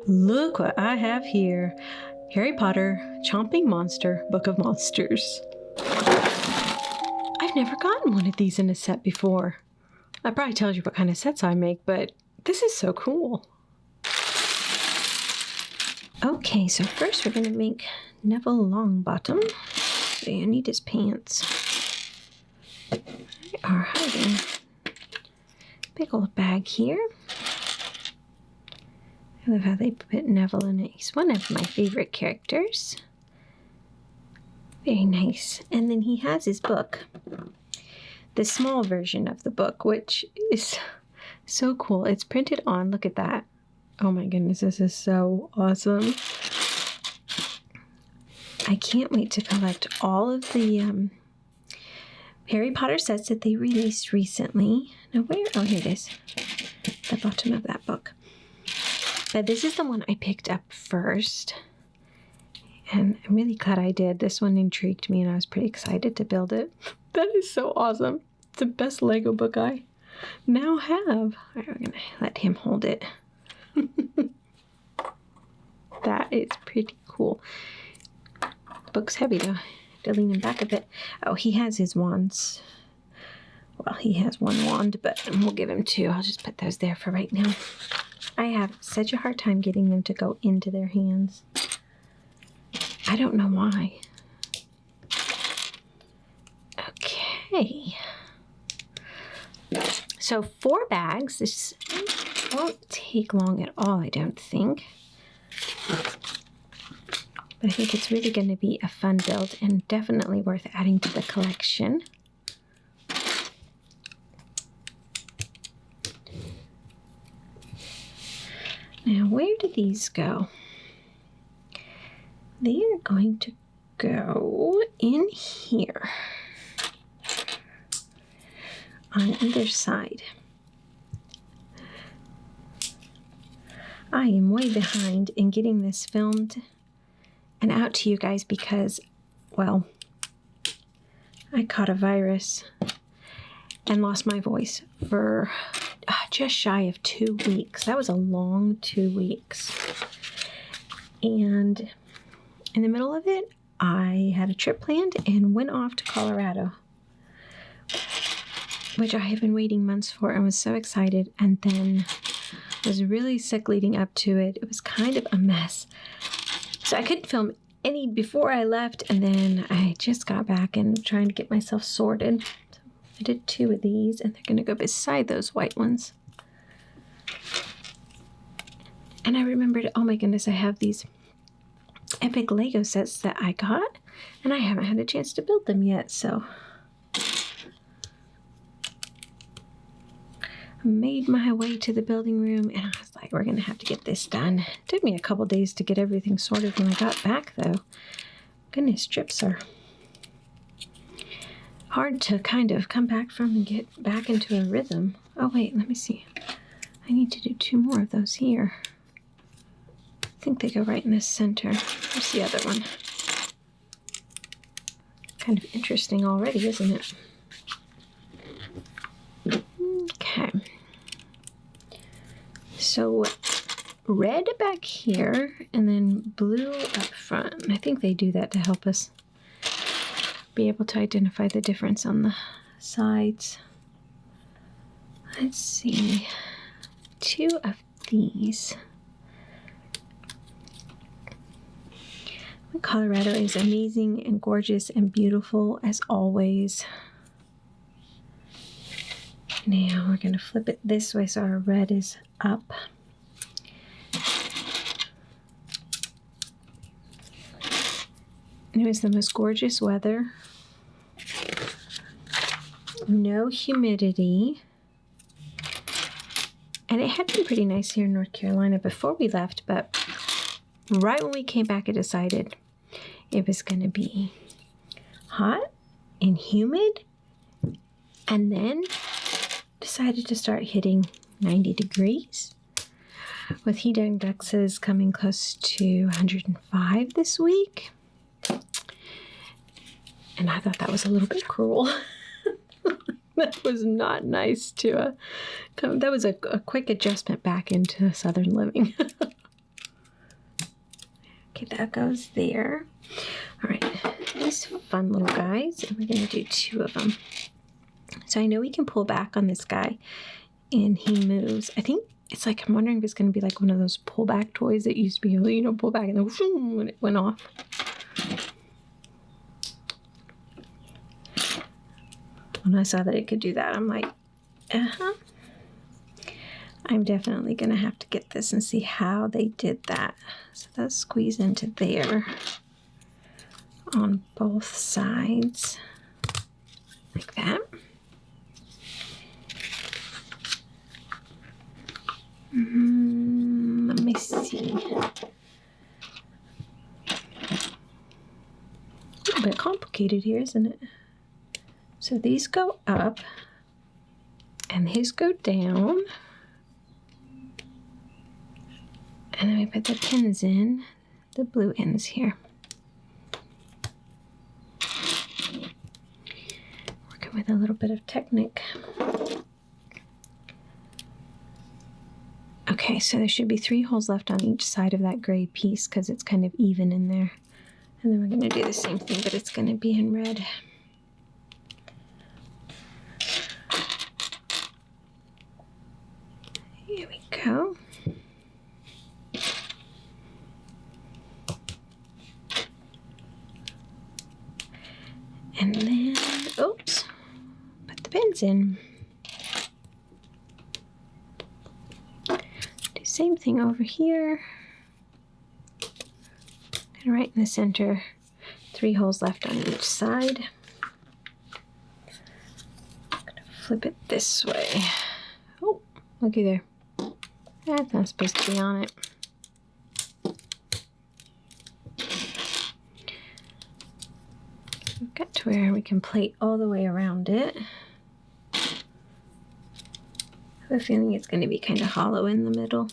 Look what I have here. Harry Potter, Chomping Monster, Book of Monsters. I've never gotten one of these in a set before. That probably tells you what kind of sets I make, but this is so cool. Okay, so first we're going to make Neville Longbottom. So you need his pants. They are hiding. Big old bag here. I love how they put Neville in it. He's one of my favorite characters. Very nice. And then he has his book. The small version of the book, which is so cool. It's printed on, look at that. Oh my goodness, this is so awesome. I can't wait to collect all of the Harry Potter sets that they released recently. Now where? Oh, here it is. The bottom of that book. But this is the one I picked up first. And I'm really glad I did. This one intrigued me and I was pretty excited to build it. That is so awesome. It's the best Lego book I now have. All right, we're going to let him hold it. That is pretty cool. The book's heavy though. To lean him back a bit. Oh, he has his wands. Well, he has one wand, but we'll give him two. I'll just put those there for right now. I have such a hard time getting them to go into their hands. I don't know why. Okay. So 4 bags. This won't take long at all, I don't think. But I think it's really going to be a fun build and definitely worth adding to the collection. Now, where do these go? They are going to go in here on either side. I am way behind in getting this filmed and out to you guys because, well, I caught a virus and lost my voice for just shy of 2 weeks. That was a long 2 weeks. And in the middle of it, I had a trip planned and went off to Colorado, which I have been waiting months for and was so excited, and then was really sick leading up to it. It was kind of a mess. So I couldn't film any before I left, and then I just got back and trying to get myself sorted. So I did 2 of these, and they're going to go beside those white ones. And I remembered, oh my goodness, I have these epic Lego sets that I got, and I haven't had a chance to build them yet, so I made my way to the building room, and I was like, we're gonna have to get this done. It took me a couple days to get everything sorted when I got back, though. Goodness, trips are hard to kind of come back from and get back into a rhythm. Oh wait, let me see. I need to do 2 more of those here. I think they go right in the center. Where's the other one? Kind of interesting already, isn't it? Okay. So red back here and then blue up front. I think they do that to help us be able to identify the difference on the sides. Let's see. 2 of these. Colorado is amazing and gorgeous and beautiful as always. Now we're going to flip it this way so our red is up. It was the most gorgeous weather. No humidity. And it had been pretty nice here in North Carolina before we left, but right when we came back, I decided it was going to be hot and humid, and then decided to start hitting 90 degrees with heat indexes coming close to 105 this week. And I thought that was a little bit cruel. That was not nice to that was a quick adjustment back into southern living. that goes there. All right, these fun little guys, and we're going to do 2 of them. So I know we can pull back on this guy, and he moves. I think it's like, I'm wondering if it's going to be like one of those pull back toys that used to be, you know, pull back and then whoom, when it went off. When I saw that it could do that, I'm like, I'm definitely going to have to get this and see how they did that. So that's squeeze into there on both sides, like that. Let me see. A little bit complicated here, isn't it? So these go up, and these go down. And then we put the pins in, the blue ends here. Working with a little bit of technique. Okay, so there should be 3 holes left on each side of that gray piece because it's kind of even in there. And then we're going to do the same thing, but it's going to be in red. Here we go. And then, oops, put the pins in. Do same thing over here. And right in the center, 3 holes left on each side. I'm gonna flip it this way. Oh, looky there. That's not supposed to be on it. We've got to where we can plate all the way around it. I have a feeling it's going to be kind of hollow in the middle.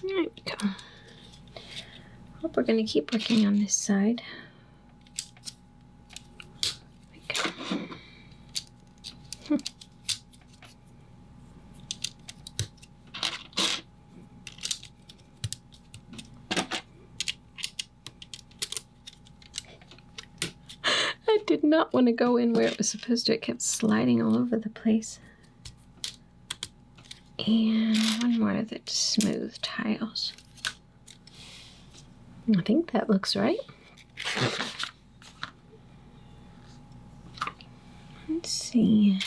There we go. Hope we're going to keep working on this side. I did not want to go in where it was supposed to. It kept sliding all over the place. And one more of the smooth tiles. I think that looks right. Let's see.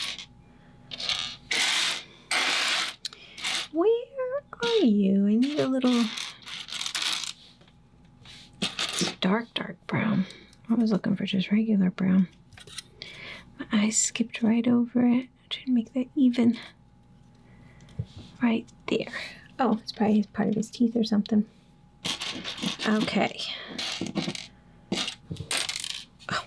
Where are you? I need a little dark brown. I was looking for just regular brown. My eyes skipped right over it. Trying to make that even. Right there. Oh, it's probably part of his teeth or something. Okay. Oh.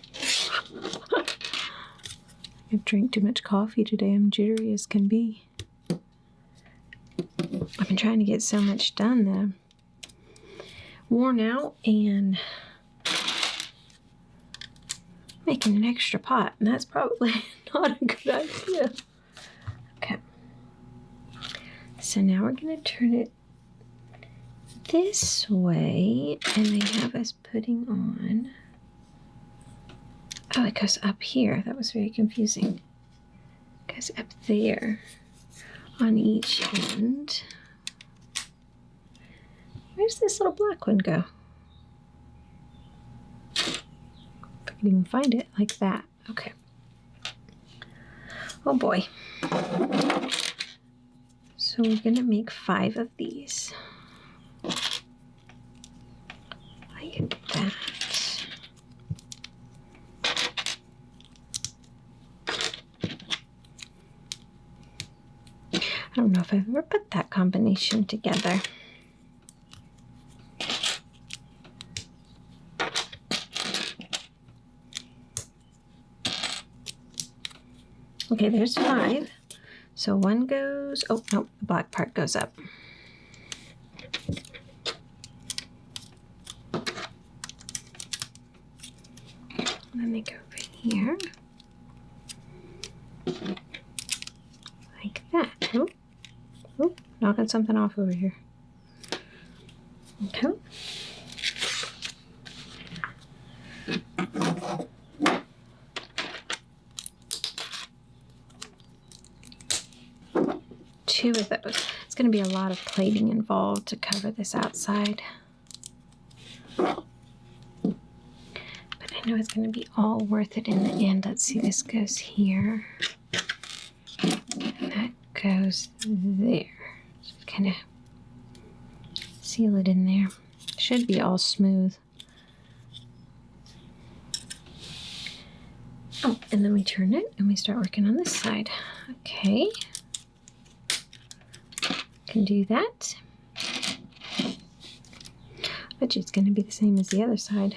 I've drank too much coffee today. I'm jittery as can be. I've been trying to get so much done that I'm worn out and making an extra pot, and that's probably not a good idea. Okay. So now we're going to turn it this way, and they have us putting on. Oh, it goes up here. That was very confusing. It goes up there on each end. Where's this little black one go? If I can even find it, like that. Okay. Oh boy. So we're gonna make 5 of these. Like that. I don't know if I've ever put that combination together. Okay, there's 5. So one goes, oh, no, the black part goes up. And then they go over here. Like that. Oh, oh, knocking something off over here. Okay. Two of those. It's going to be a lot of plating involved to cover this outside. But I know it's going to be all worth it in the end. Let's see, this goes here. And that goes there. So kind of seal it in there. Should be all smooth. Oh, and then we turn it and we start working on this side. Okay. Can do that. Bet you it's going to be the same as the other side.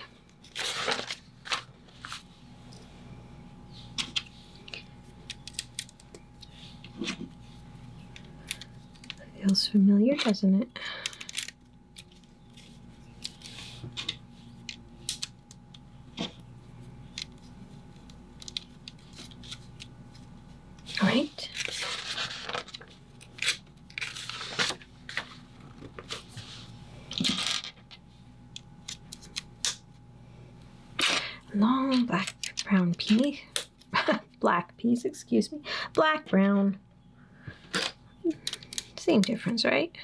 Feels familiar, doesn't it? All right. Long black brown piece. Black piece, excuse me. Black brown. Same difference, right?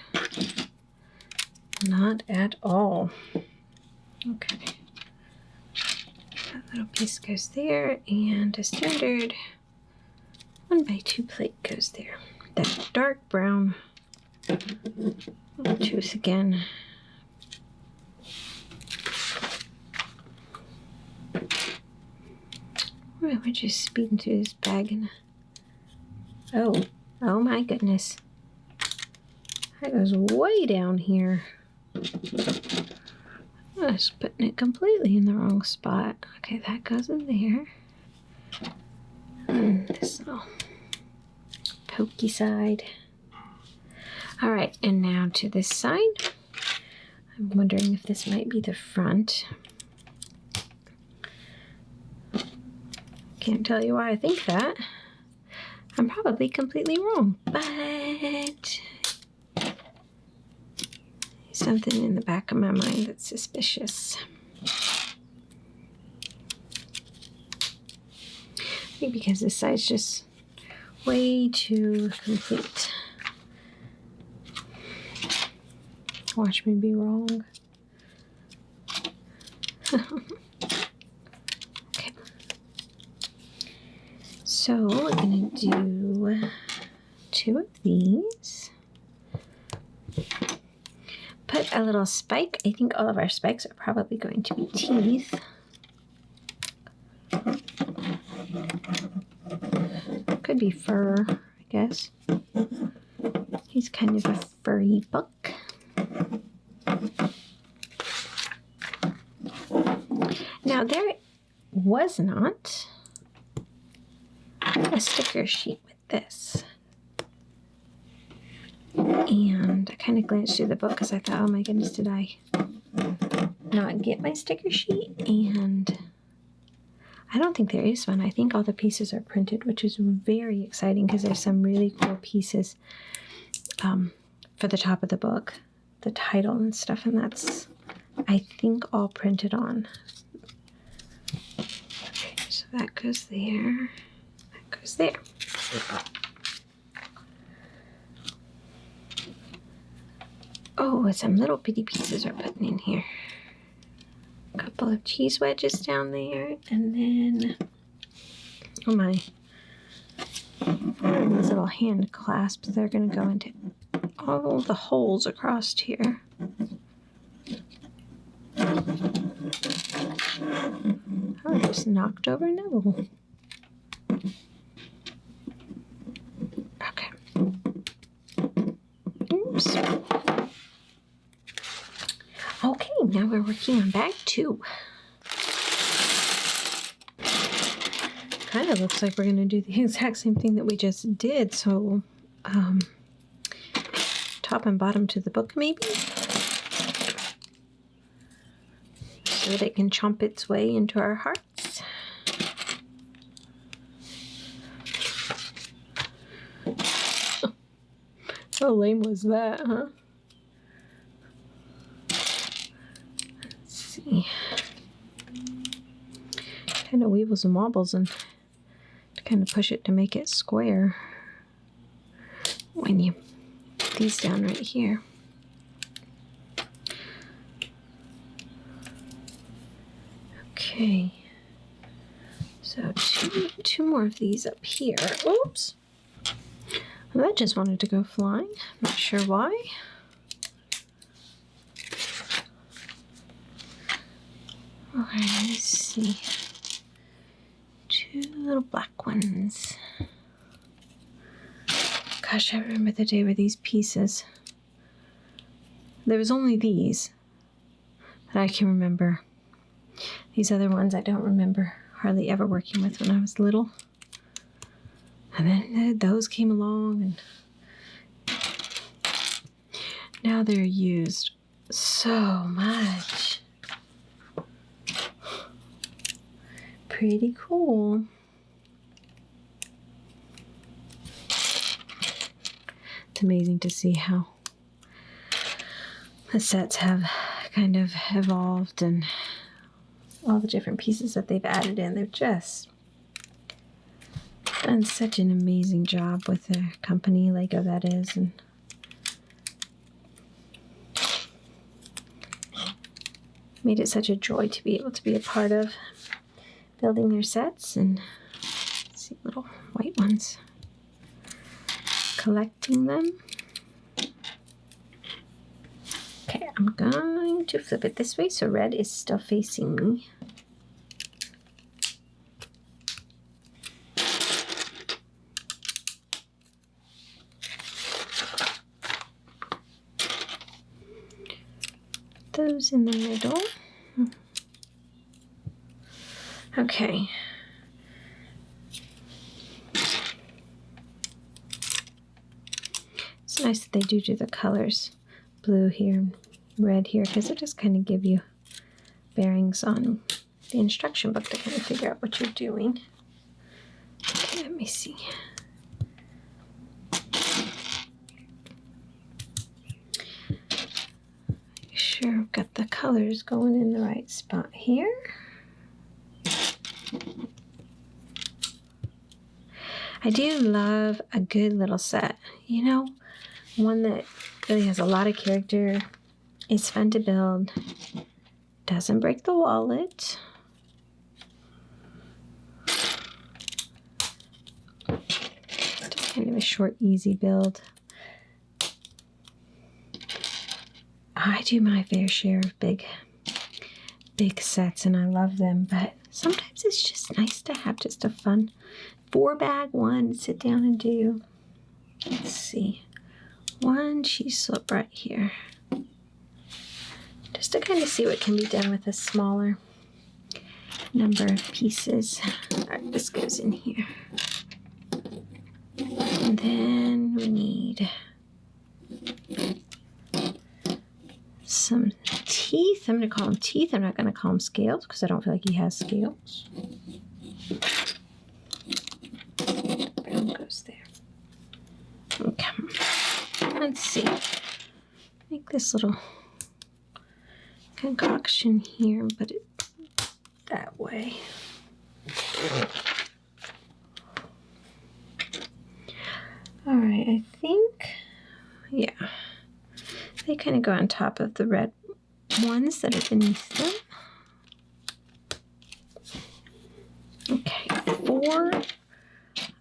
Not at all. Okay. That little piece goes there, and a standard 1x2 plate goes there. That dark brown. Choose again. We're just speeding through this bag and oh my goodness. That goes way down here. I was putting it completely in the wrong spot. Okay, that goes in there. And this little pokey side. All right, and now to this side. I'm wondering if this might be the front. Can't tell you why I think that. I'm probably completely wrong, but something in the back of my mind that's suspicious. Maybe because this side's just way too complete. Watch me be wrong. Okay. So we're going to do 2 of these. Put a little spike. I think all of our spikes are probably going to be teeth. Could be fur, I guess. He's kind of a furry book. Now there was not a sticker sheet with this. And I kind of glanced through the book because I thought, oh my goodness, did I not get my sticker sheet? And I don't think there is one. I think all the pieces are printed, which is very exciting because there's some really cool pieces for the top of the book, the title and stuff, and that's, I think, all printed on. Okay, so that goes there, that goes there. Oh, and some little bitty pieces are putting in here. A couple of cheese wedges down there, and then, oh my, these little hand clasps, they're going to go into all the holes across here. Oh, I just knocked over Neville. Okay. Oops. Okay, now we're working on bag 2. Kind of looks like we're going to do the exact same thing that we just did. So, top and bottom to the book, maybe? So that it can chomp its way into our hearts. How lame was that, huh? Let's see. Kind of weebles and wobbles and to kind of push it to make it square when you put these down right here. Okay. So two more of these up here. Oops. Well, that just wanted to go flying. Not sure why. Alright, let's see. Two little black ones. Gosh, I remember the day where these pieces. There was only these that I can remember. These other ones I don't remember hardly ever working with when I was little. And then those came along, and now they're used so much. Pretty cool. It's amazing to see how the sets have kind of evolved and all the different pieces that they've added in. They've just done such an amazing job with their company, Lego that is, and made it such a joy to be able to be a part of building their sets. And see, little white ones, collecting them. Okay, I'm going to flip it this way so red is still facing me. Those in the middle. Okay. It's nice that they do the colors, blue here, red here, because it just kind of give you bearings on the instruction book to kind of figure out what you're doing. Okay, let me see. Sure, I've got the colors going in the right spot here. I do love a good little set, you know, one that really has a lot of character. It's fun to build, doesn't break the wallet. Just kind of a short, easy build. I do my fair share of big sets, and I love them, but sometimes it's just nice to have just a fun 4-bag one to sit down and do. Let's see, one cheese slip right here, just to kind of see what can be done with a smaller number of pieces. All right, this goes in here, and then we need some teeth. I'm going to call them teeth. I'm not going to call them scales because I don't feel like he has scales. Brown goes there. Okay. Let's see. Make this little concoction here, but it that way. All right, I think, yeah. They kind of go on top of the red ones that are beneath them. Okay, 4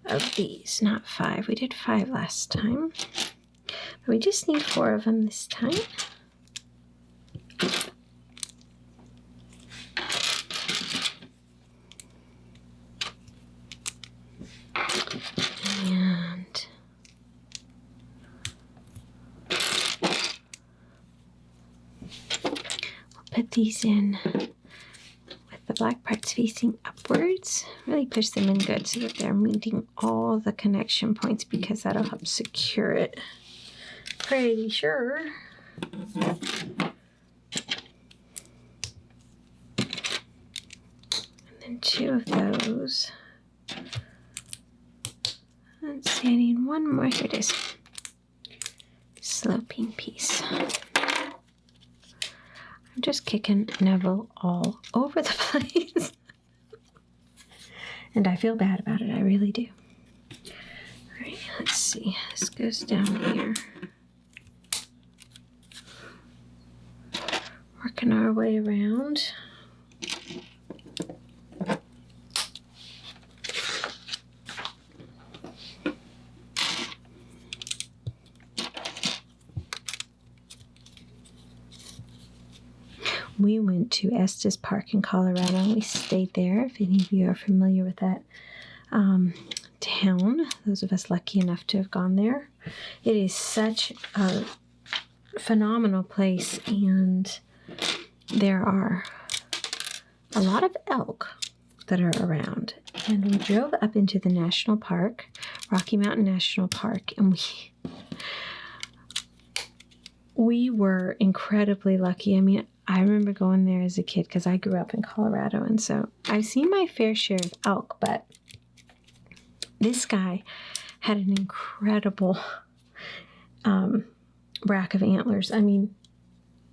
of these, not 5. We did 5 last time. But we just need 4 of them this time. And put these in with the black parts facing upwards. Really push them in good so that they're meeting all the connection points, because that'll help secure it. Pretty sure. And then 2 of those. Let's see, I need 1 more. Here it is. sloping piece. I'm just kicking Neville all over the place. And I feel bad about it, I really do. All right, let's see. This goes down here. Working our way around. We went to Estes Park in Colorado and we stayed there. If any of you are familiar with that town, those of us lucky enough to have gone there. It is such a phenomenal place, and there are a lot of elk that are around. And we drove up into the national park, Rocky Mountain National Park, and we were incredibly lucky. I mean, I remember going there as a kid because I grew up in Colorado, and so I've seen my fair share of elk, but this guy had an incredible rack of antlers. I mean,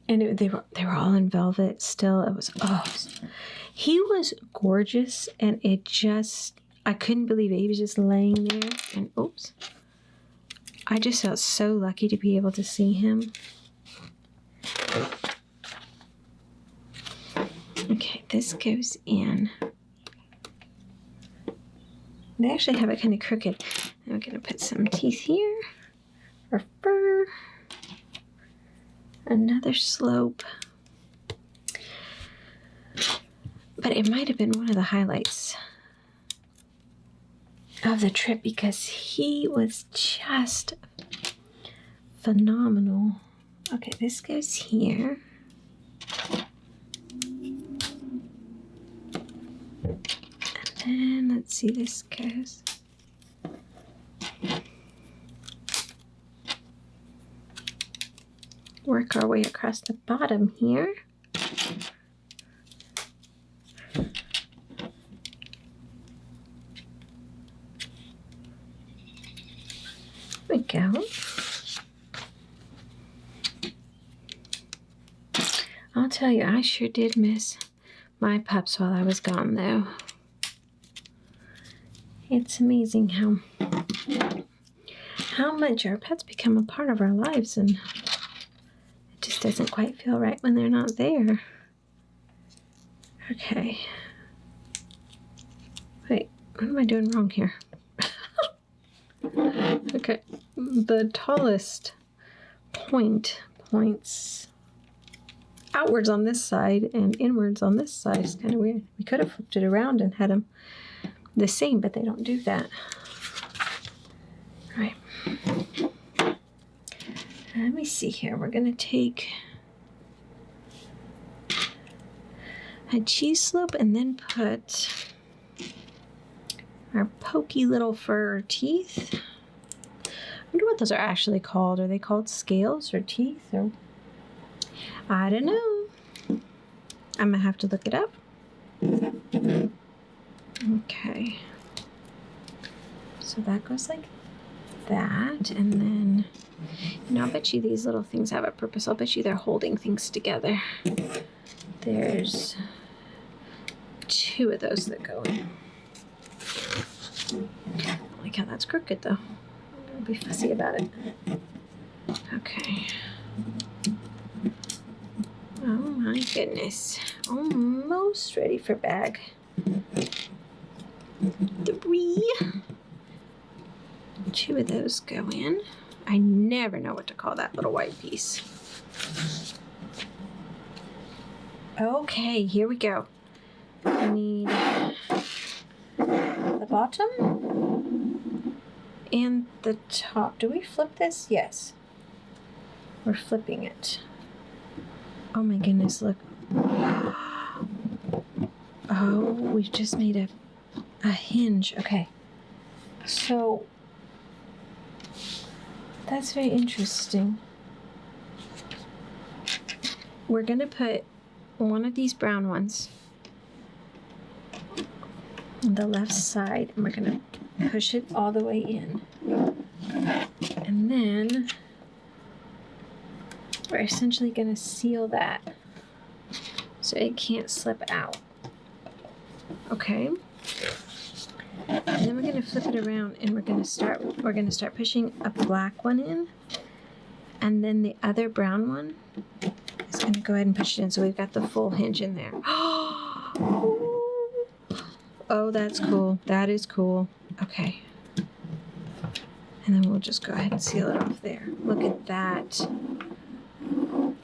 and they were all in velvet still. It was, he was gorgeous, and I couldn't believe it. He was just laying there, and I just felt so lucky to be able to see him. Okay, this goes in. They actually have it kind of crooked. I'm going to put some teeth here, or fur. Another slope. But it might have been one of the highlights of the trip because he was just phenomenal. Okay, this goes here. And let's see, this goes. Work our way across the bottom here. There we go. I'll tell you, I sure did miss my pups while I was gone, though. It's amazing how much our pets become a part of our lives, and it just doesn't quite feel right when they're not there. Okay. Wait, what am I doing wrong here? Okay, the tallest point points outwards on this side and inwards on this side. It's kind of weird. We could have flipped it around and had them the same, but they don't do that. All right. Let me see here. We're going to take a cheese slope and then put our pokey little fur teeth. I wonder what those are actually called. Are they called scales or teeth? Or I don't know. I'm going to have to look it up. Okay. So that goes like that, and then, I'll bet you these little things have a purpose. I'll bet you they're holding things together. There's 2 of those that go in. I don't like how that's crooked, though. I'm going to be fussy about it. Okay. Oh my goodness. Almost ready for bag 3. 2 of those go in. I never know what to call that little white piece. Okay, here we go. I need the bottom and the top. Do we flip this? Yes. We're flipping it. Oh my goodness, look. Oh, we've just made a hinge. Okay. So that's very interesting. We're going to put one of these brown ones on the left side, and we're going to push it all the way in. And then we're essentially going to seal that so it can't slip out. Okay. And then we're going to flip it around and we're going to start pushing a black one in, and then the other brown one is going to go ahead and push it in, so we've got the full hinge in there. Oh, that's cool. That is cool. Okay. And then we'll just go ahead and seal it off there. Look at that.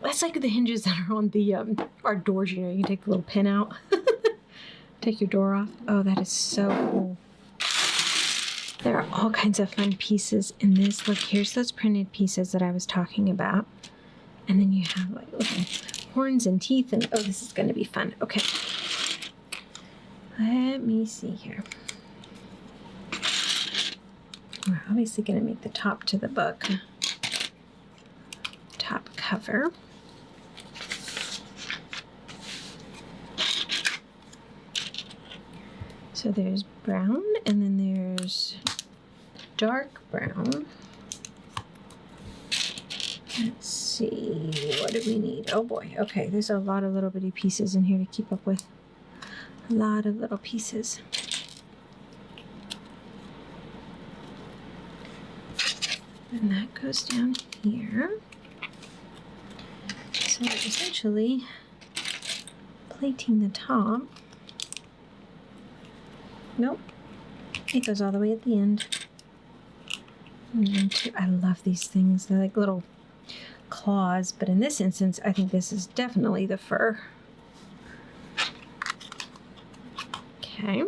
That's like the hinges that are on the our doors. You know, you take the little pin out, take your door off. Oh, that is so cool. There are all kinds of fun pieces in this. Look, here's those printed pieces that I was talking about. And then you have like little horns and teeth, and oh, this is going to be fun. Okay. Let me see here. We're obviously going to make the top to the book. Top cover. So there's brown, and then there's dark brown. Let's see, what do we need? Oh boy, okay, there's a lot of little bitty pieces in here to keep up with. A lot of little pieces. And that goes down here. So we're essentially plating the top. Nope, it goes all the way at the end. And then I love these things. They're like little claws, but in this instance, I think this is definitely the fur. Okay.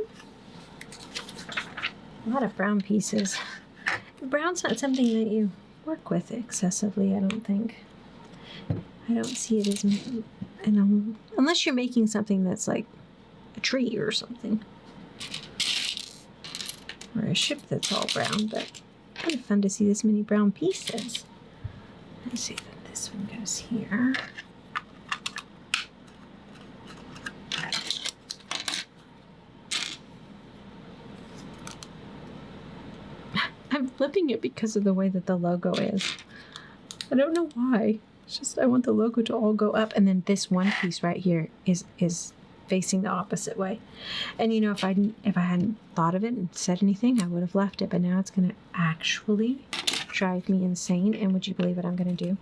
A lot of brown pieces. Brown's not something that you work with excessively, I don't think. I don't see it as, unless you're making something that's like a tree or something. Or a ship that's all brown, but kind of fun to see this many brown pieces. Let's see that this one goes here. I'm flipping it because of the way that the logo is. I don't know why. It's just I want the logo to all go up, and then this one piece right here is facing the opposite way. And you know, if I hadn't thought of it and said anything, I would have left it, but now it's going to actually drive me insane. And would you believe what I'm going to do?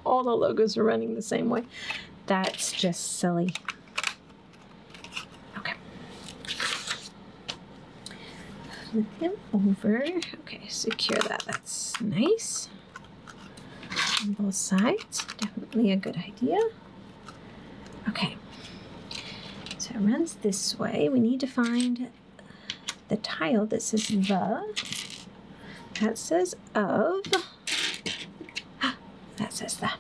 All the logos are running the same way. That's just silly. Okay. Flip him over. Okay, secure that. That's nice. On both sides. Definitely a good idea. Okay. So it runs this way. We need to find the tile that says the. That says of. That says the.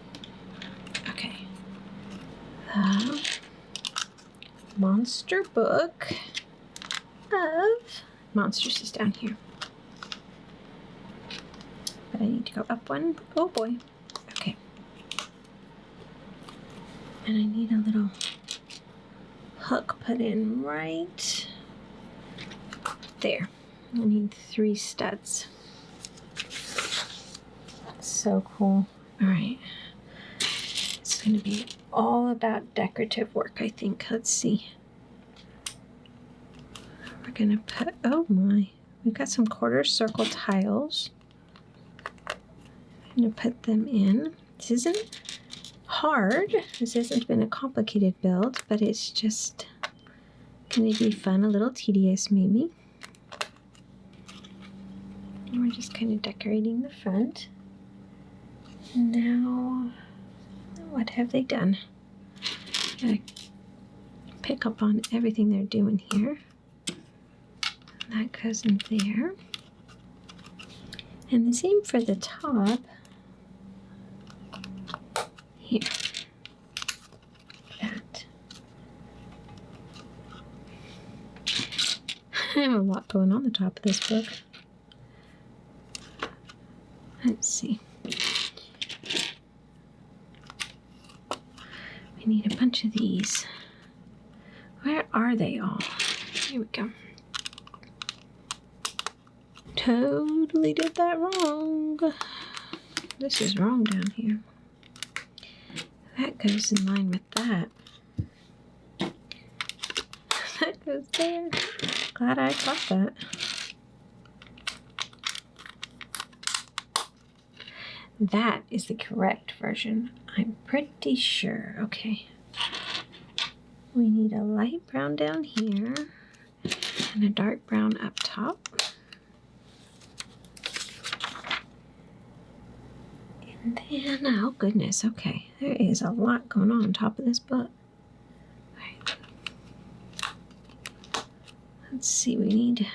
Okay. The monster book of monsters is down here. But I need to go up one. Oh boy. Okay. And I need a little hook put in right there. I need 3 studs. So cool. All right. It's going to be all about decorative work, I think. Let's see. We're going to put, oh my, we've got some quarter circle tiles. I'm going to put them in. This isn't hard. This hasn't been a complicated build, but it's just going to be fun, a little tedious maybe. And we're just kind of decorating the front. Now, what have they done? Gotta pick up on everything they're doing here. That goes in there. And the same for the top. Here. That. I have a lot going on the top of this book. Let's see. We need a bunch of these. Where are they all? Here we go. Totally did that wrong. this is wrong down here. That goes in line with that. That goes there. Glad I caught that. That is the correct version. I'm pretty sure. Okay. We need a light brown down here and a dark brown up top. And then, oh goodness, okay. There is a lot going on top of this book. All right. Let's see, we need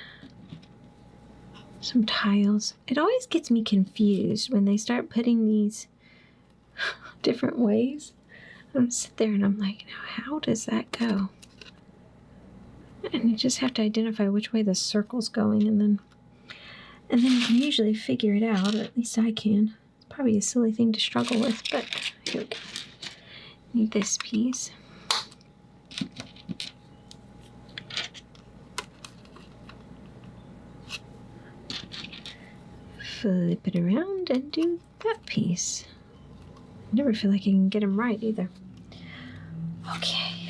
some tiles. It always gets me confused when they start putting these different ways. I'm sit there and I'm like, now how does that go? And you just have to identify which way the circle's going, and then you can usually figure it out, or at least I can. It's probably a silly thing to struggle with, but here we go. Need this piece. Flip it around and do that piece. I never feel like I can get them right either. Okay,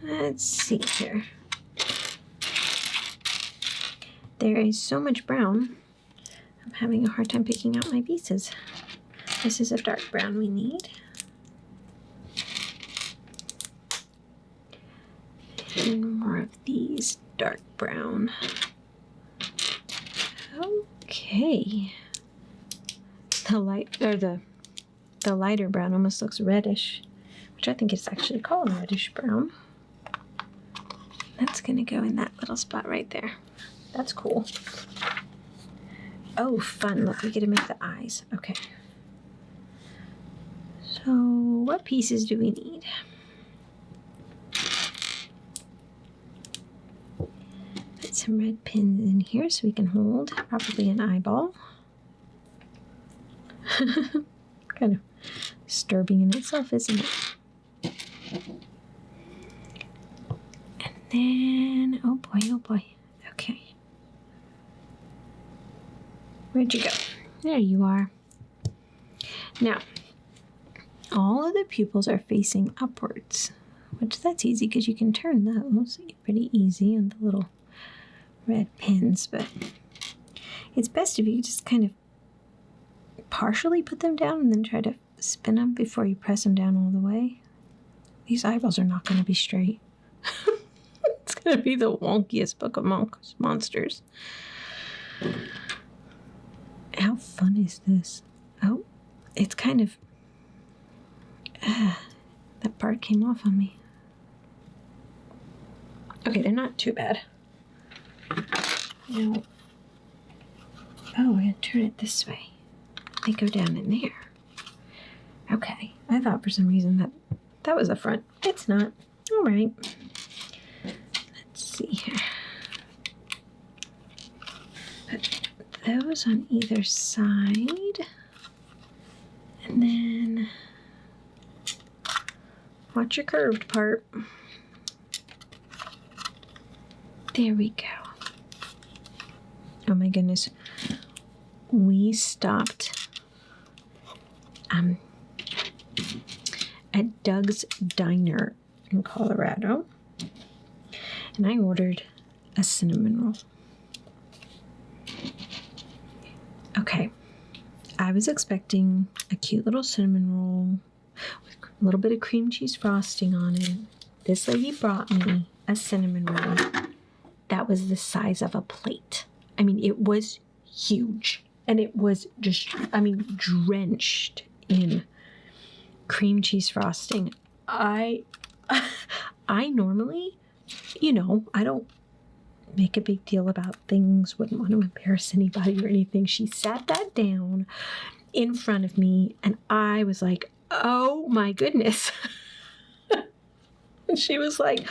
let's see here. There is so much brown, I'm having a hard time picking out my pieces. This is a dark brown we need. And more of these dark brown. Okay. The lighter brown almost looks reddish, which I think is actually called reddish brown. That's gonna go in that little spot right there. That's cool. Oh, fun. Look, we get to make the eyes. Okay. So what pieces do we need? Put some red pins in here so we can hold probably an eyeball. Kind of disturbing in itself, isn't it? And then, oh boy. Okay. Where'd you go? There you are. Now, all of the pupils are facing upwards, which that's easy because you can turn those pretty easy on the little red pins, but it's best if you just kind of partially put them down and then try to spin them before you press them down all the way. These eyeballs are not going to be straight. It's going to be the wonkiest book of monsters. How fun is this? Oh, it's kind of... that part came off on me. Okay, they're not too bad. Now, oh, we're going to turn it this way. They go down in there. Okay, I thought for some reason that was the front. It's not. All right. Let's see here. Put those on either side. And then watch your curved part. There we go. Oh my goodness. We stopped at Doug's Diner in Colorado, and I ordered a cinnamon roll. Okay, I was expecting a cute little cinnamon roll with a little bit of cream cheese frosting on it. This lady brought me a cinnamon roll that was the size of a plate. I mean, it was huge, and it was just, drenched in cream cheese frosting. I normally, I don't make a big deal about things, wouldn't want to embarrass anybody or anything. She sat that down in front of me, and I was like, oh my goodness. And she was like,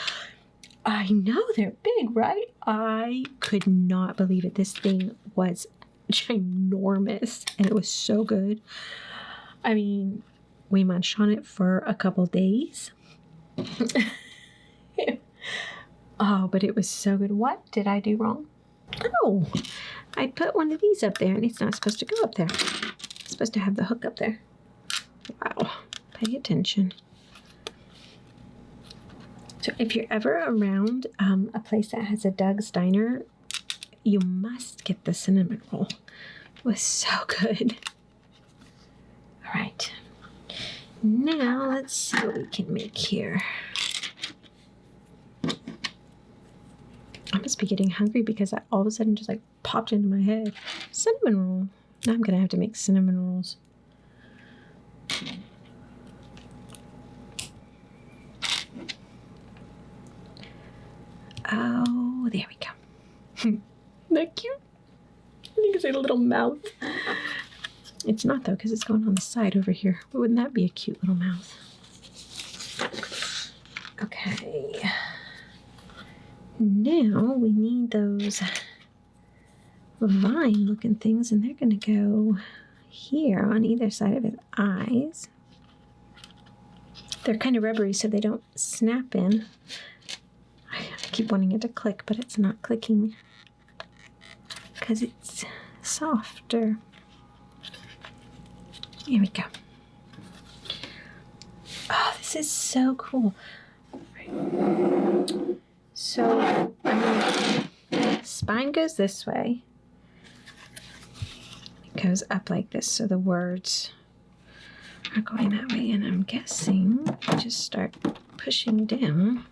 I know they're big, right? I could not believe it. This thing was ginormous, and it was so good. I mean, we munched on it for a couple days. Oh, but it was so good. What did I do wrong? Oh, I put one of these up there, and it's not supposed to go up there. supposed to have the hook up there. Wow, pay attention. So if you're ever around a place that has a Doug's Diner, you must get the cinnamon roll. It was so good. All right. Now let's see what we can make here. I must be getting hungry because that all of a sudden just like popped into my head. Cinnamon roll. Now I'm going to have to make cinnamon rolls. Oh, there we go. Isn't that cute? I think it's a little mouth. It's not though, because it's going on the side over here. But wouldn't that be a cute little mouth? Okay. Now we need those vine looking things, and they're going to go here on either side of his eyes. They're kind of rubbery so they don't snap in. I keep wanting it to click, but it's not clicking because it's softer. Here we go. Oh, this is so cool. So, spine goes this way. It goes up like this, so the words are going that way. And I'm guessing you just start pushing down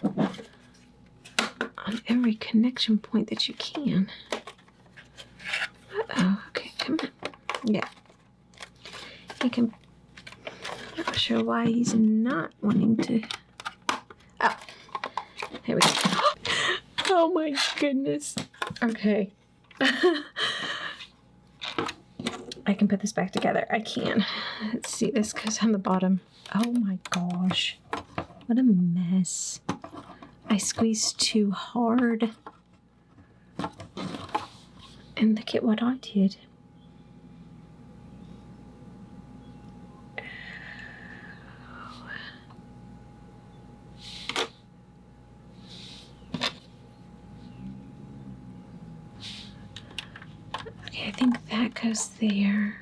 on every connection point that you can. Uh-oh, okay, come on. Yeah. He can, I'm not sure why he's not wanting to. Oh, there we go. Oh my goodness. Okay. I can put this back together. I can. Let's see, this goes on the bottom. Oh my gosh. What a mess. I squeezed too hard. And look at what I did. Okay, I think that goes there.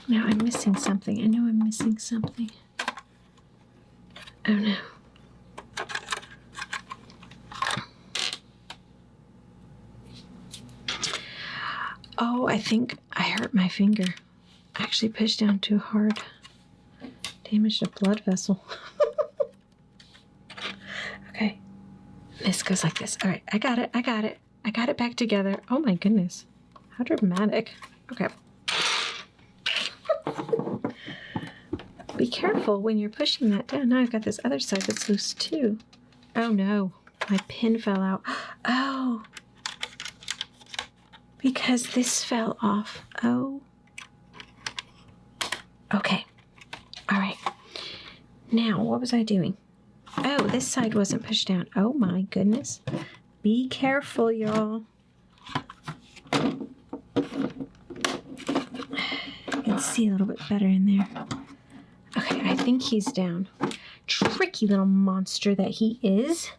Now I'm missing something. I know I'm missing something. Oh no. Oh, I think I hurt my finger. I actually pushed down too hard. Damaged a blood vessel. Okay. This goes like this. All right, I got it. I got it. I got it back together. Oh my goodness. How dramatic. Okay. Be careful when you're pushing that down. Now I've got this other side that's loose too. Oh no, my pin fell out. Oh, because this fell off. Oh. Okay. All right. Now, what was I doing? Oh, this side wasn't pushed down. Oh my goodness. Be careful, y'all. You can see a little bit better in there. Okay, I think he's down. Tricky little monster that he is.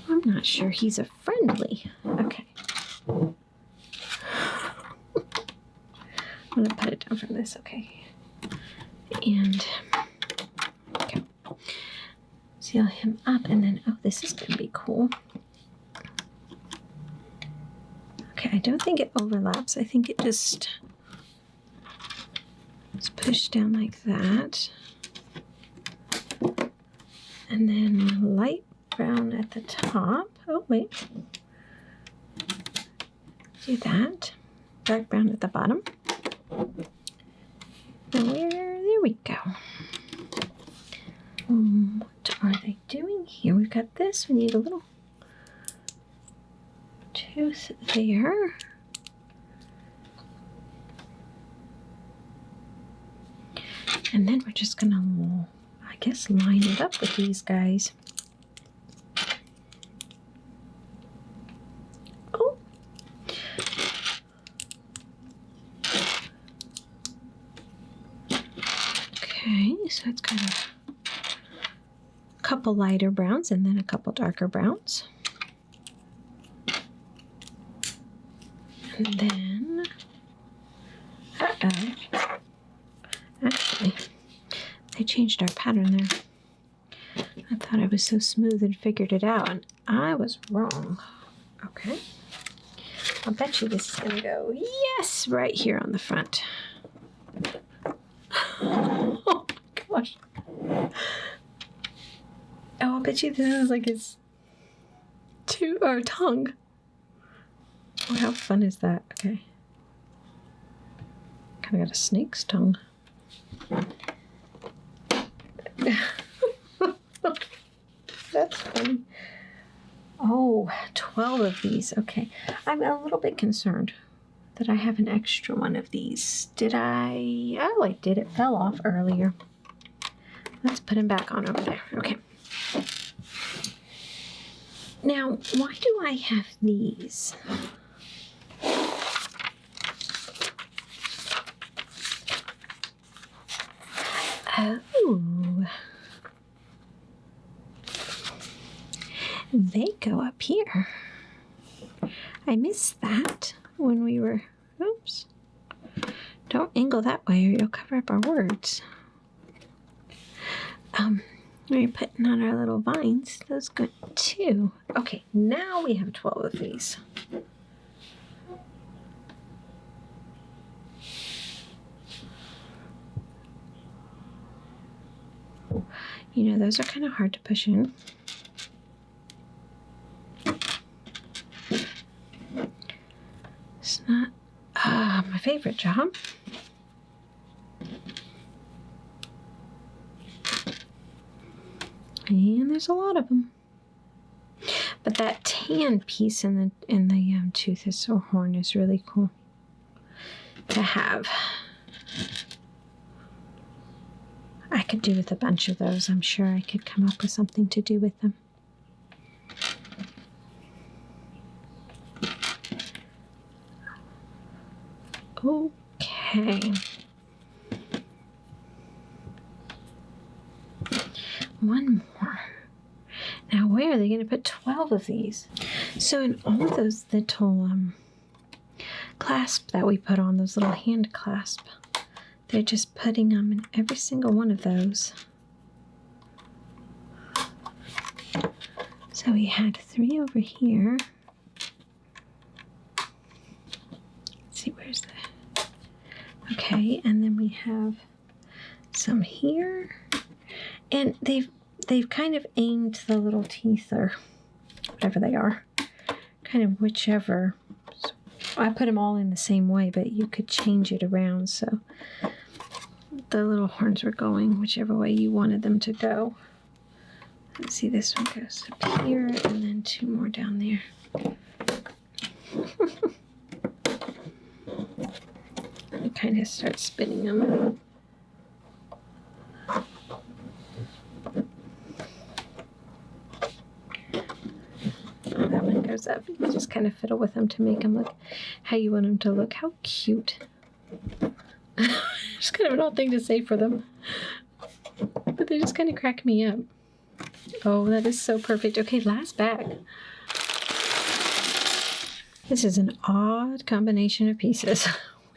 I'm not sure he's a friendly. Okay. I'm going to put it down from this. Okay. And okay. Seal him up, and then, oh, this is going to be cool. Okay, I don't think it overlaps. I think it just is pushed down like that. And then light brown at the top. Oh, wait. Do that. Dark brown at the bottom. There we go. What are they doing here? We've got this. We need a little tooth there. And then we're just gonna, I guess, line it up with these guys. Oh. so it's kind of a couple lighter browns and then a couple darker browns. And then, actually, they changed our pattern there. I thought I was so smooth and figured it out, and I was wrong. Okay. I'll bet you this is going to go, yes, right here on the front. Oh my gosh. Oh, I'll bet you this is like his tongue. Oh, how fun is that? Okay. Kind of got a snake's tongue. That's funny. Oh, 12 of these. Okay. I'm a little bit concerned that I have an extra one of these. Did I? Oh, I did. It fell off earlier. Let's put him back on over there. Okay. Now, why do I have these? Oh. They go up here. I missed that when we were, oops. Don't angle that way or you'll cover up our words. We're putting on our little vines. Those go too. Okay, now we have 12 of these. You know, those are kind of hard to push in. It's not my favorite job. And there's a lot of them. But that tan piece in the tooth is so horn is really cool to have. I could do with a bunch of those. I'm sure I could come up with something to do with them. Okay. One more. Now, where are they going to put 12 of these? So in all of those little clasps that we put on, those little hand clasps, they're just putting them in every single one of those. So we had 3 over here. Let's see, where's that? Okay, and then we have some here. And they've kind of aimed the little teeth, or whatever they are, kind of whichever. So I put them all in the same way, but you could change it around so the little horns were going whichever way you wanted them to go. Let's see, this one goes up here and then 2 more down there. You kind of start spinning them. That one goes up. You just kind of fiddle with them to make them look how you want them to look. How cute. It's kind of an odd thing to say for them, but they just kind of crack me up. Oh, that is so perfect. Okay, last bag. This is an odd combination of pieces.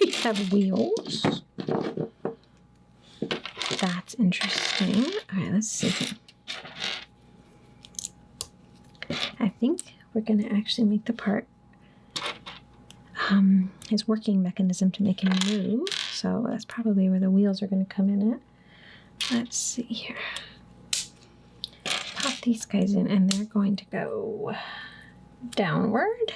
We have wheels. That's interesting. All right, let's see. I think we're going to actually make the part his working mechanism to make him move. So that's probably where the wheels are going to come in at. Let's see here. Pop these guys in, and they're going to go downward.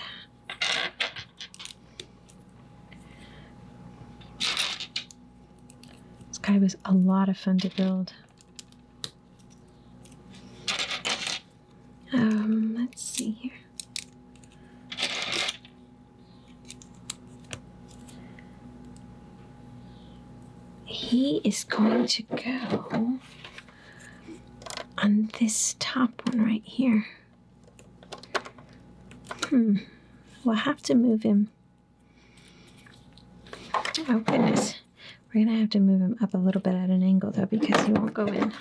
This guy was a lot of fun to build. Let's see here. He is going to go on this top one right here. We'll have to move him. Oh goodness. We're going to have to move him up a little bit at an angle, though, because he won't go in.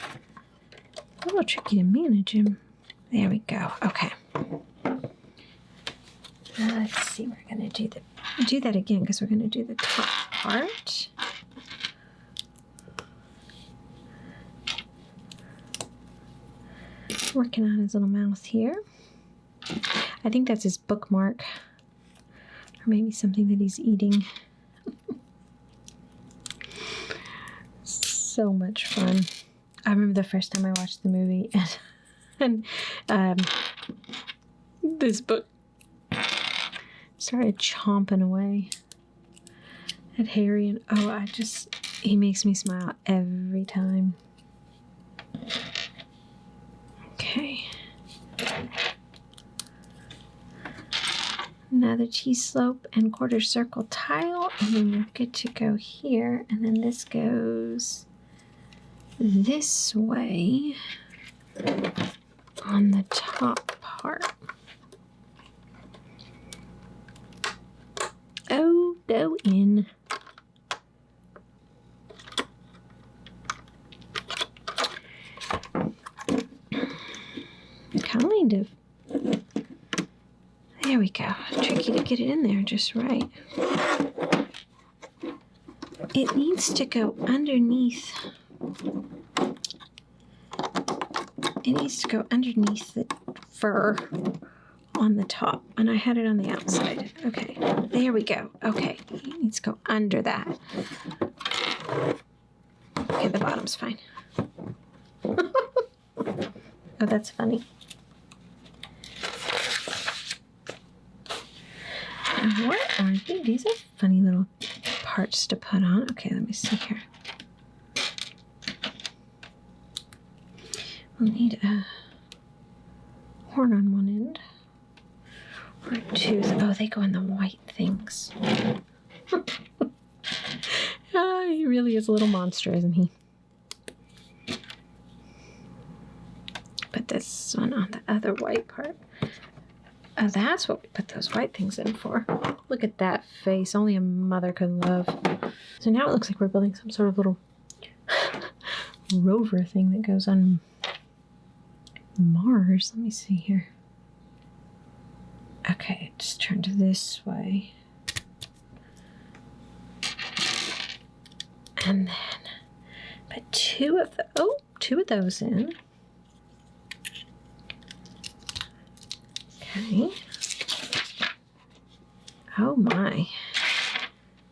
A little tricky to manage him. There we go. Okay. Let's see. We're going to do that again, because we're going to do the top part. Working on his little mouth here. I think that's his bookmark. Or maybe something that he's eating. So much fun. I remember the first time I watched the movie and this book started chomping away at Harry, and oh, he makes me smile every time. Okay. Another T-slope and quarter circle tile, and then we're good to go here, and then this goes this way on the top part. Oh, go in. Kind of. There we go. Tricky to get it in there just right. It needs to go underneath. It needs to go underneath the fur on the top. And I had it on the outside. Okay. There we go. Okay. It needs to go under that. Okay, the bottom's fine. Oh, that's funny. What are these? These are funny little parts to put on. Okay, let me see here. We'll need a horn on one end. Or a tooth. Oh, they go in the white things. Oh, he really is a little monster, isn't he? Put this one on the other white part. Oh, that's what we put those white things in for. Look at that face. Only a mother could love. So now it looks like we're building some sort of little rover thing that goes on Mars. Let me see here. Okay, just turn to this way. And then put two of those in. Okay. Oh my.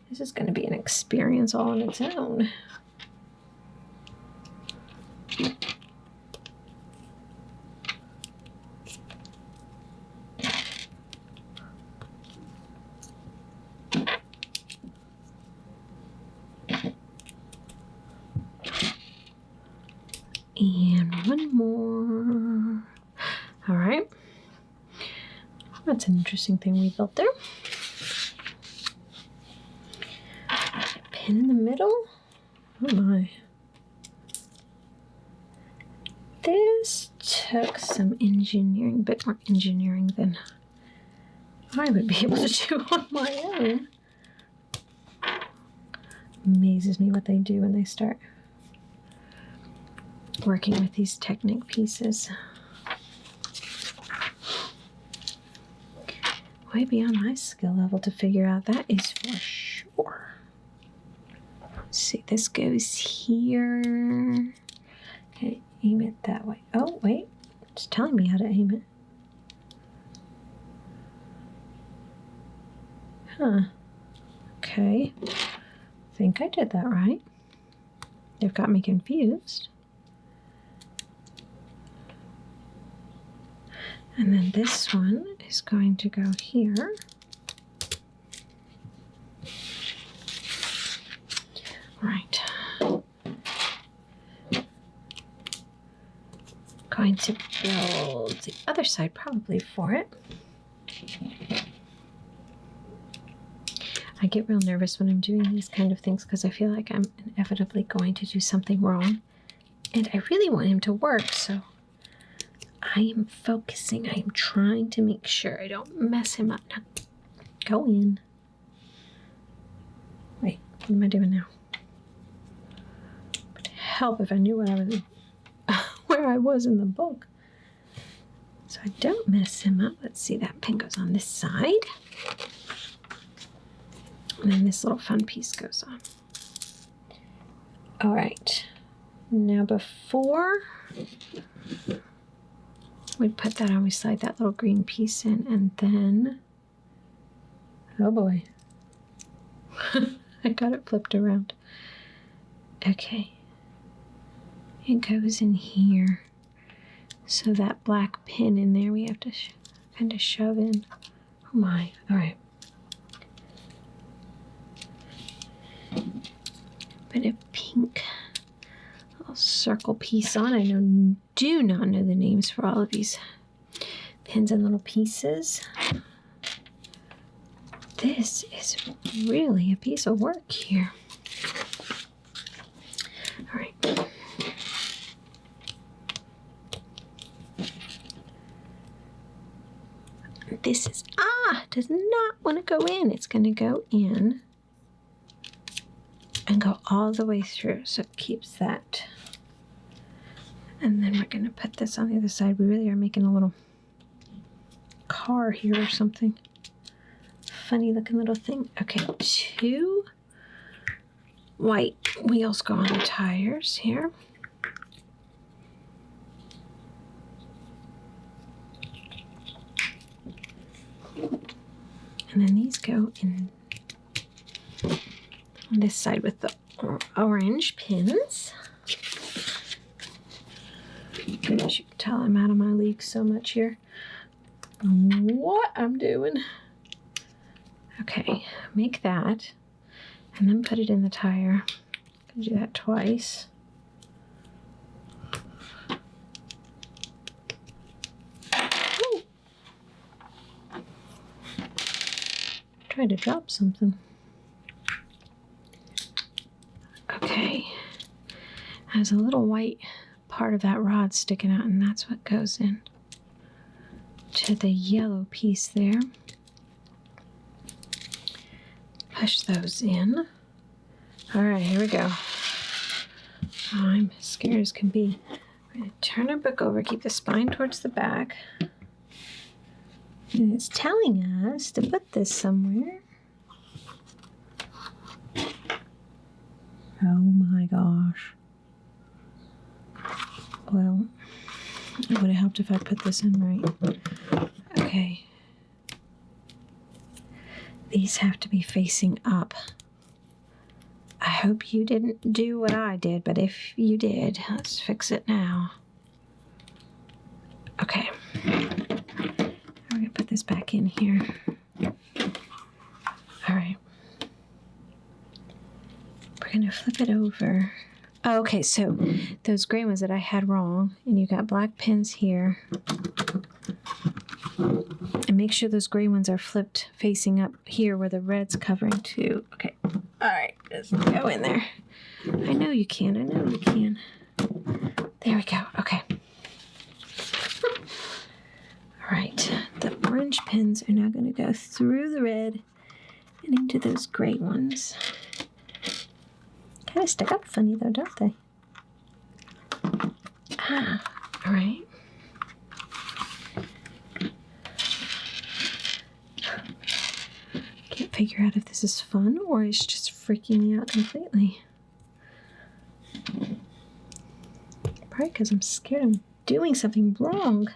This is going to be an experience all on its own. And one more. All right. That's an interesting thing we built there. A pin in the middle. Oh my. This took some engineering, a bit more engineering than I would be able to do on my own. Amazes me what they do when they start working with these Technic pieces. Way beyond my skill level to figure out, that is for sure. Let's see, this goes here. Okay, aim it that way. Oh, wait, it's telling me how to aim it. Huh. Okay. I think I did that right. They've got me confused. And then this one is going to go here. Right. Going to build the other side probably for it. I get real nervous when I'm doing these kind of things because I feel like I'm inevitably going to do something wrong. And I really want him to work, so I am focusing. I am trying to make sure I don't mess him up. Now, go in. Wait, what am I doing now? help if I knew what I was, where I was in the book. So I don't mess him up. Let's see, that pin goes on this side. And then this little fun piece goes on. All right. Now before we put that on, we slide that little green piece in, and then, oh boy, I got it flipped around. Okay, it goes in here. So that black pin in there, we have to kind of shove in. Oh my, all right. Put a pink little circle piece on. I do not know the names for all of these pins and little pieces. This is really a piece of work here. All right. This is, does not want to go in. It's going to go in and go all the way through, so it keeps that. And then we're going to put this on the other side. We really are making a little car here or something. Funny looking little thing. Okay, 2 white wheels go on the tires here. And then these go in on this side with the orange pins. As you can tell, I'm out of my league so much here. What I'm doing. Okay, make that and then put it in the tire. I'm gonna do that twice. Ooh. Tried to drop something. Okay, there's a little white part of that rod sticking out, and that's what goes in to the yellow piece there. Push those in. All right, here we go. Oh, I'm as scared as can be. We're going to turn our book over, keep the spine towards the back. And it's telling us to put this somewhere. Oh my gosh. Well, it would have helped if I put this in right. Okay. These have to be facing up. I hope you didn't do what I did, but if you did, let's fix it now. Okay. We're going to put this back in here. All right. We're going to flip it over. Oh, okay, so those gray ones that I had wrong, and you got black pins here. And make sure those gray ones are flipped facing up here where the red's covering too. Okay, all right, just go in there. I know you can, I know you can. There we go, okay. All right, the orange pins are now gonna go through the red and into those gray ones. Kind of stick up funny though, don't they? All right. Can't figure out if this is fun or it's just freaking me out completely. Probably because I'm scared I'm doing something wrong.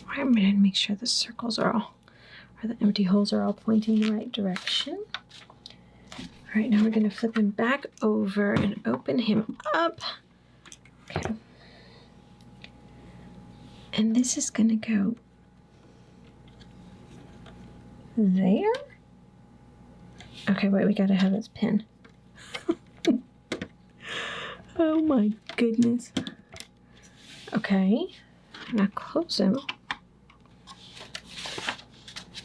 I'm going to make sure the circles are all, or the empty holes are all pointing the right direction. All right, now we're going to flip him back over and open him up. Okay. And this is going to go there. Okay, wait, we got to have his pin. Oh my goodness. Okay, now close him.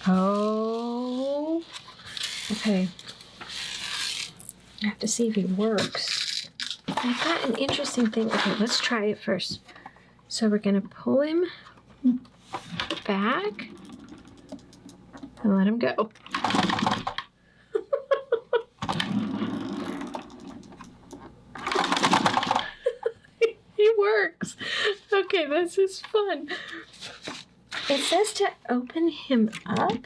Oh, okay. I have to see if he works. I've got an interesting thing. Okay, let's try it first. So we're going to pull him back and let him go. It works. Okay, this is fun. It says to open him up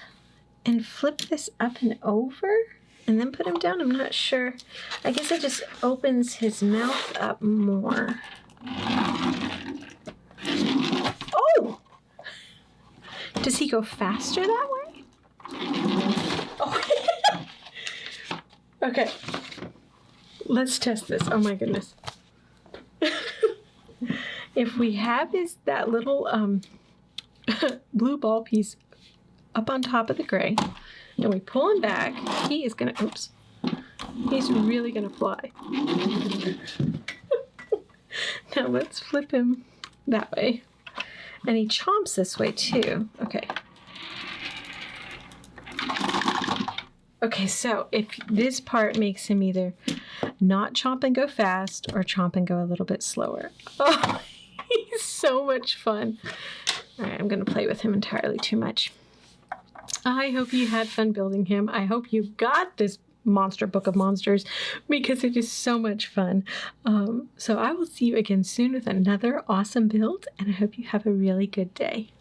and flip this up and over and then put him down. I'm not sure. I guess it just opens his mouth up more. Oh! Does he go faster that way? Oh. Okay. Let's test this. Oh my goodness. If we have that little blue ball piece up on top of the gray, and we pull him back, he is gonna, oops, he's really gonna fly. Now let's flip him that way. And he chomps this way too. Okay. Okay, so if this part makes him either not chomp and go fast or chomp and go a little bit slower. Oh, he's so much fun. All right, I'm gonna play with him entirely too much. I hope you had fun building him. I hope you got this monster book of monsters because it is so much fun. So I will see you again soon with another awesome build, and I hope you have a really good day.